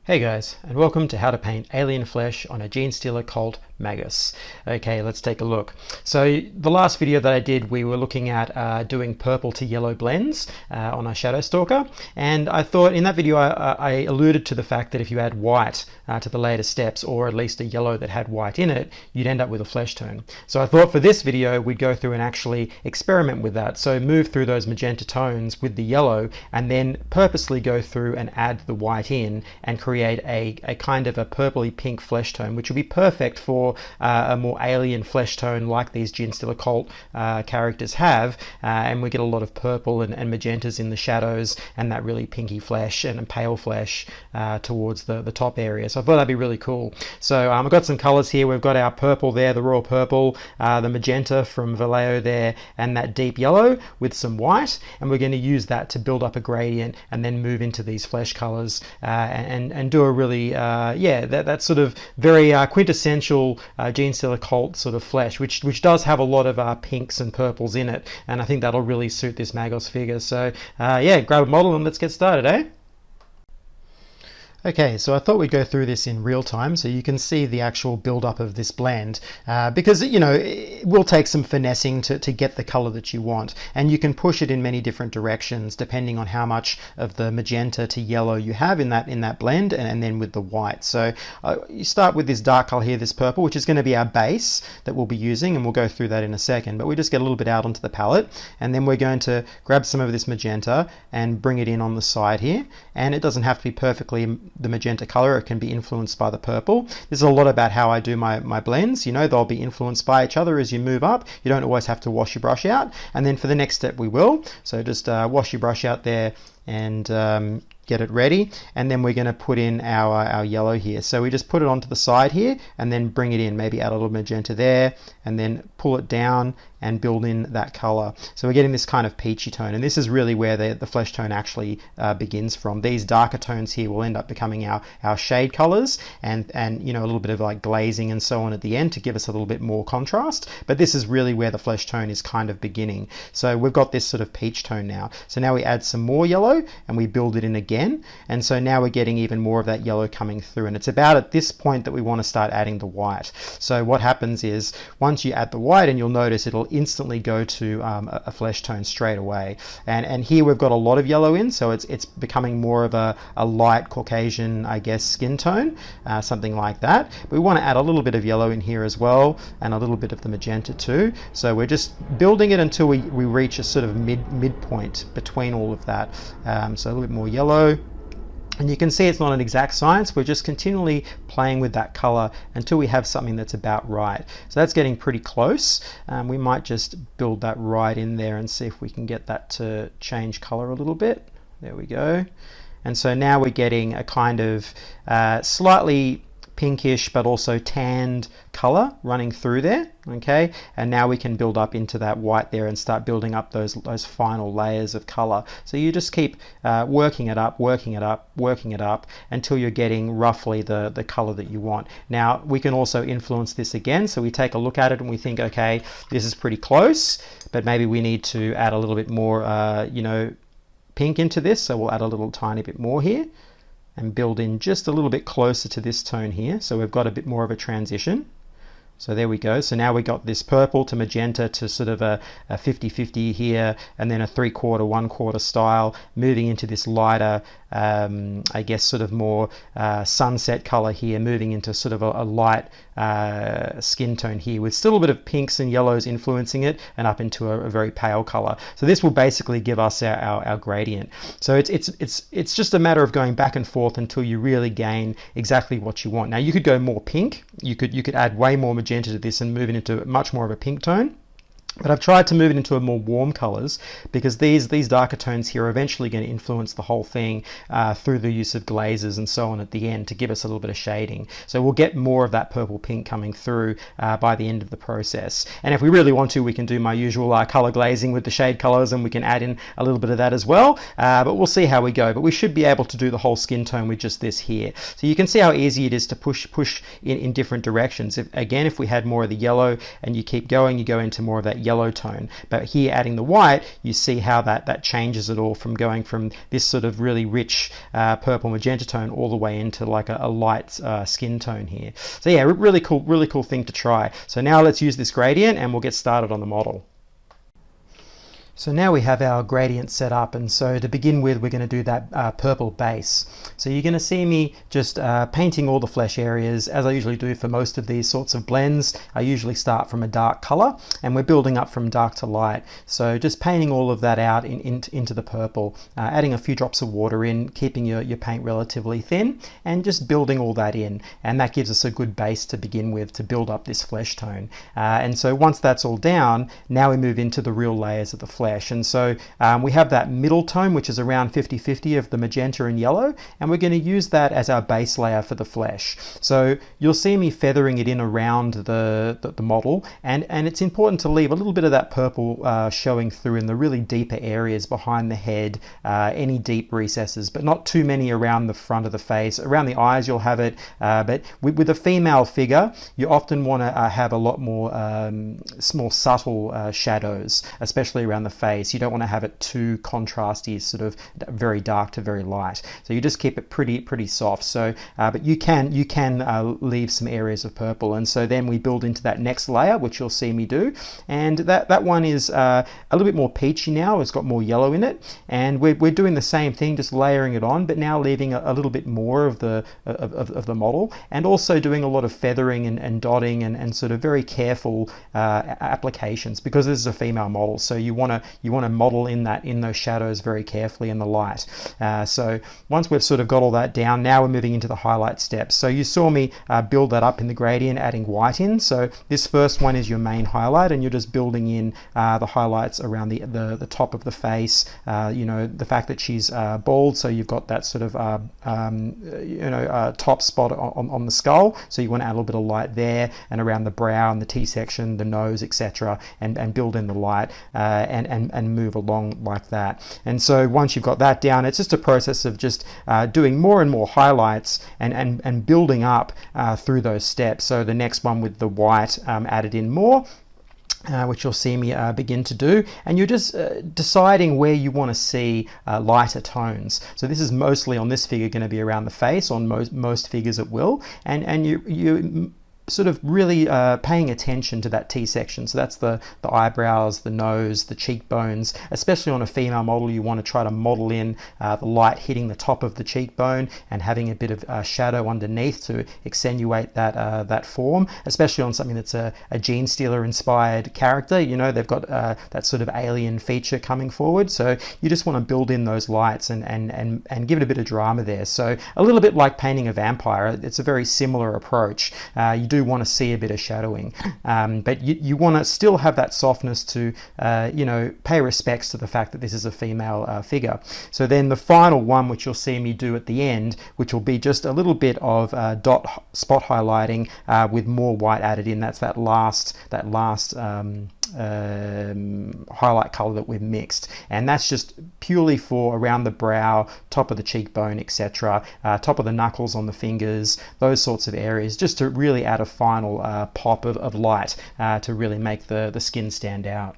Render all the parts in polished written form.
Hey guys, and welcome to how to paint alien flesh on a Genestealer called Magus. Okay, let's take a look. So the last video that I did, we were looking at doing purple to yellow blends on a Shadowstalker, and I thought in that video I alluded to the fact that if you add white to the later steps, or at least a yellow that had white in it, you'd end up with a flesh tone. So I thought for this video we'd go through and actually experiment with that. So move through those magenta tones with the yellow and then purposely go through and add the white in and create a kind of a purpley pink flesh tone, which would be perfect for a more alien flesh tone like these Genestealer cult characters have, and we get a lot of purple and magentas in the shadows and that really pinky flesh and pale flesh towards the top area. So I thought that'd be really cool. So I've got some colors here. We've got our purple there, the royal purple, the magenta from Vallejo there, and that deep yellow with some white, and we're going to use that to build up a gradient and then move into these flesh colors and do a really that sort of very quintessential Genestealer cult sort of flesh, which does have a lot of pinks and purples in it, and I think that'll really suit this Magus figure. So yeah, grab a model and let's get started, eh? Okay, so I thought we'd go through this in real time so you can see the actual build-up of this blend, because it will take some finessing to get the color that you want, and you can push it in many different directions depending on how much of the magenta to yellow you have in that blend, and then with the white. So you start with this dark color here, this purple, which is going to be our base that we'll be using, and we'll go through that in a second, but we just get a little bit out onto the palette, and then we're going to grab some of this magenta and bring it in on the side here, and it doesn't have to be perfectly the magenta color, it can be influenced by the purple. This is a lot about how I do my blends. They'll be influenced by each other as you move up. You don't always have to wash your brush out, and then for the next step we will. So just wash your brush out there and get it ready, and then we're going to put in our yellow here. So we just put it onto the side here and then bring it in, maybe add a little magenta there and then pull it down and build in that color. So we're getting this kind of peachy tone, and this is really where the flesh tone actually begins from. These darker tones here will end up becoming our shade colors, and a little bit of like glazing and so on at the end to give us a little bit more contrast, but this is really where the flesh tone is kind of beginning. So we've got this sort of peach tone now. So now we add some more yellow and we build it in again, and so now we're getting even more of that yellow coming through, and it's about at this point that we want to start adding the white. So what happens is once you add the white, and you'll notice it'll instantly go to a flesh tone straight away, and here we've got a lot of yellow in, so it's becoming more of a light Caucasian, I guess, skin tone, something like that. But we want to add a little bit of yellow in here as well, and a little bit of the magenta too. So we're just building it until we reach a sort of midpoint between all of that. So a little bit more yellow. And you can see it's not an exact science. We're just continually playing with that color until we have something that's about right. So that's getting pretty close. We might just build that right in there and see if we can get that to change color a little bit. There we go. And so now we're getting a kind of slightly pinkish but also tanned color running through there, okay? And now we can build up into that white there and start building up those final layers of color. So you just keep working it up until you're getting roughly the color that you want. Now we can also influence this again, so we take a look at it and we think, okay, this is pretty close, but maybe we need to add a little bit more pink into this, so we'll add a little tiny bit more here and build in just a little bit closer to this tone here, so we've got a bit more of a transition. So there we go. So now we got this purple to magenta to sort of a 50-50 here, and then a 3/4, 1/4 style, moving into this lighter, I guess sort of more sunset color here, moving into sort of a light skin tone here with still a bit of pinks and yellows influencing it, and up into a very pale color. So this will basically give us our gradient. So it's just a matter of going back and forth until you really gain exactly what you want. Now you could go more pink. You could add way more magenta to this and move it into much more of a pink tone. But I've tried to move it into a more warm colors because these darker tones here are eventually going to influence the whole thing through the use of glazes and so on at the end to give us a little bit of shading. So we'll get more of that purple pink coming through by the end of the process. And if we really want to, we can do my usual color glazing with the shade colors, and we can add in a little bit of that as well. But we'll see how we go. But we should be able to do the whole skin tone with just this here. So you can see how easy it is to push in different directions. If we had more of the yellow and you keep going, you go into more of that yellow tone. But here adding the white, you see how that changes it all from going from this sort of really rich purple magenta tone all the way into like a light skin tone here. So yeah, really cool thing to try. So now let's use this gradient and we'll get started on the model. So now we have our gradient set up, and so to begin with we're going to do that purple base. So you're going to see me just painting all the flesh areas as I usually do for most of these sorts of blends. I usually start from a dark color and we're building up from dark to light. So just painting all of that out into the purple, adding a few drops of water in, keeping your paint relatively thin, and just building all that in. And that gives us a good base to begin with to build up this flesh tone. And so once that's all down, now we move into the real layers of the flesh. And so we have that middle tone, which is around 50-50 of the magenta and yellow, and we're going to use that as our base layer for the flesh. So you'll see me feathering it in around the model, and it's important to leave a little bit of that purple showing through in the really deeper areas behind the head, any deep recesses, but not too many around the front of the face. Around the eyes you'll have it, but with a female figure you often want to have a lot more more subtle shadows, especially around the face. You don't want to have it too contrasty, sort of very dark to very light. So you just keep it pretty soft. So, but you can leave some areas of purple, and so then we build into that next layer, which you'll see me do. And that one is a little bit more peachy now. It's got more yellow in it, and we're doing the same thing, just layering it on, but now leaving a little bit more of the model, and also doing a lot of feathering and dotting and sort of very careful applications, because this is a female model. So you want to model in those shadows very carefully in the light. So once we've sort of got all that down, now we're moving into the highlight steps. So you saw me build that up in the gradient, adding white in. So this first one is your main highlight, and you're just building in the highlights around the top of the face. You know, the fact that she's bald, so you've got that sort of top spot on the skull. So you want to add a little bit of light there, and around the brow and the T-section, the nose, etc., and build in the light and move along like that. And so once you've got that down, it's just a process of just doing more and more highlights and building up through those steps. So the next one with the white added in more, which you'll see me begin to do, and you're just deciding where you want to see lighter tones. So this is mostly on this figure going to be around the face. On most figures it will, and you sort of really paying attention to that T-section. So that's the eyebrows, the nose, the cheekbones. Especially on a female model, you want to try to model in the light hitting the top of the cheekbone and having a bit of shadow underneath to accentuate that form. Especially on something that's a Genestealer inspired character. You know, they've got that sort of alien feature coming forward. So you just want to build in those lights and give it a bit of drama there. So a little bit like painting a vampire. It's a very similar approach. You do want to see a bit of shadowing, but you want to still have that softness to pay respects to the fact that this is a female figure. So then the final one, which you'll see me do at the end, which will be just a little bit of dot spot highlighting with more white added in. That's that last highlight color that we've mixed, and that's just purely for around the brow, top of the cheekbone, etc., top of the knuckles on the fingers, those sorts of areas, just to really add a final pop of light to really make the skin stand out.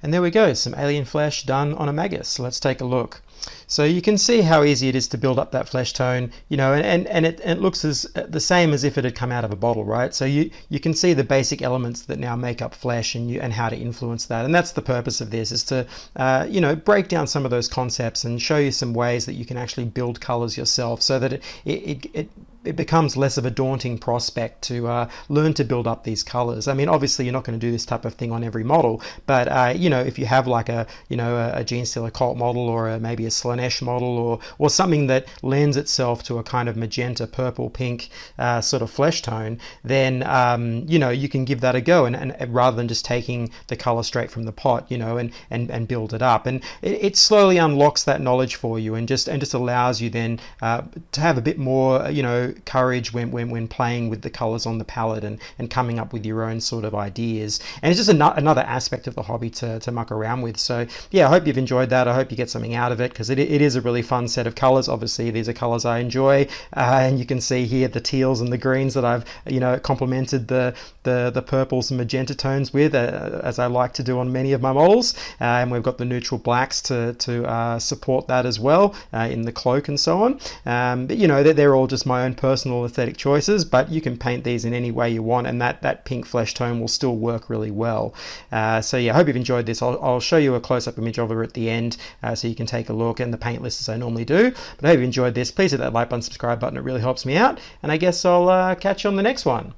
And there we go, some alien flesh done on a Magus. So let's take a look. So you can see how easy it is to build up that flesh tone, you know, and it looks as the same as if it had come out of a bottle, right? So you can see the basic elements that now make up flesh and how to influence that. And that's the purpose of this, is to break down some of those concepts and show you some ways that you can actually build colors yourself, so that it becomes less of a daunting prospect to learn to build up these colors. I mean, obviously you're not going to do this type of thing on every model, but if you have like a Genestealer cult model, or maybe a Slanesh model, or something that lends itself to a kind of magenta, purple, pink sort of flesh tone, then you can give that a go, and rather than just taking the color straight from the pot, and build it up, and it slowly unlocks that knowledge for you, and just allows you then to have a bit more courage when playing with the colors on the palette and coming up with your own sort of ideas. And it's just another aspect of the hobby to muck around with. So yeah, I hope you've enjoyed that. I hope you get something out of it, because it is a really fun set of colors. Obviously these are colors I enjoy, and you can see here the teals and the greens that I've complemented the purples and magenta tones with, as I like to do on many of my models. And we've got the neutral blacks to support that as well, in the cloak and so on. But they're all just my own personal aesthetic choices, but you can paint these in any way you want, and that pink flesh tone will still work really well. So yeah, I hope you've enjoyed this. I'll show you a close-up image of her at the end, so you can take a look, and the paint list as I normally do. But I hope you enjoyed this. Please hit that like button, subscribe button, it really helps me out, and I guess I'll catch you on the next one.